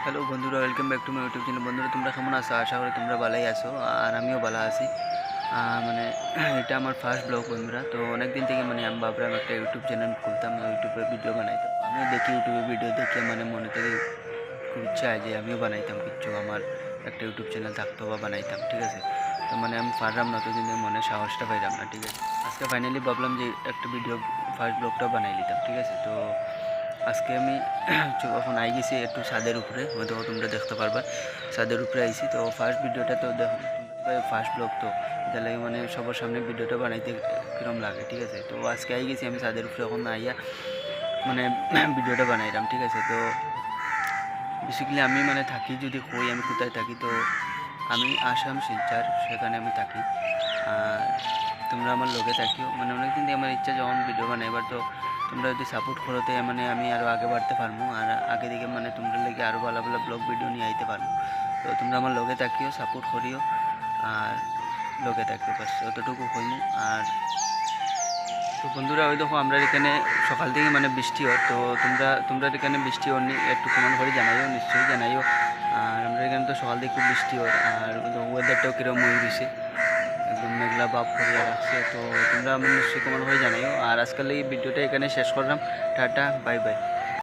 Hello বন্ধুরা, welcome back to my YouTube channel. বন্ধুরা, তোমরা কেমন আছো? আশা করি তোমরা ভালোই আছো, আর আমিও ভালো আছি। মানে এটা আমার ফার্স্ট ব্লগ বন্ধুরা। তো অনেক দিন থেকে আমি ভাবলাম একটা ইউটিউব চ্যানেল খুলতাম, ইউটিউবে ভিডিও বানাইতাম। আমিও দেখি ইউটিউবে ভিডিও দেখে মনে থেকে খুব ইচ্ছা হয় যে আমিও বানাইতাম কিছু, আমার একটা ইউটিউব চ্যানেল থাকতো বা বানাইতাম, ঠিক আছে। তো আমি পারলাম না, ততদিন মনে সাহসটা পাইলাম না, ঠিক আছে। আজকে ফাইনালি ভাবলাম যে একটা ভিডিও ফার্স্ট ব্লগটা বানাই নিতাম, ঠিক আছে। তো আজকে আমি এখন আই গেছি একটু ছাদের উপরে, হয়তো তোমরা দেখতে পারবা ছাদের উপরে আইছি। তো ফার্স্ট ভিডিওটা তো দেখো, ফার্স্ট ব্লগ তো এটা লাগে সবার সামনে ভিডিওটা বানাইতে কিরম লাগে, ঠিক আছে। তো আজকে আই গেছি আমি ছাদের উপরে, এখন আইয়া মানে ভিডিওটা বানাইলাম, ঠিক আছে। তো বেসিক্যালি আমি থাকি, যদি কই আমি কোথায় থাকি, তো আমি আসাম শিলচর, সেখানে আমি থাকি। আর তোমরা আমার লগে থাকিও, অনেকদিন থেকে আমার ইচ্ছা যখন ভিডিও বানাইবার, তো তোমরা যদি সাপোর্ট করোতে আমি আরও আগে বাড়তে পারবো, আর আগে দিকে তোমরা লেগে আরও ভালো ভালো ব্লগ ভিডিও নিয়ে আইতে পারবো। তো তোমরা আমার লগে থাকিও, সাপোর্ট করিও, আর লগে থাকিও, বাস অতটুকু কইমু। আর তো বন্ধুরা, ওই দেখো আমরা এখানে সকাল থেকে বৃষ্টি হয়। তো তোমরা এখানে বৃষ্টি হয়নি একটু কমেন্ট করে জানাইও, নিশ্চয়ই জানাইও। আর আমরা এখানে তো সকাল থেকে খুব বৃষ্টি হয়, আর ওয়েদারটাও কীরকম হয়ে গেছে, একদম মেঘলা ভাব করিয়া রাখছে। তো তোমরা নিশ্চয়ই কমেন্ট করে জানাইও। আর আজকাল এই ভিডিওটা এখানে শেষ করলাম। Tata, bye bye.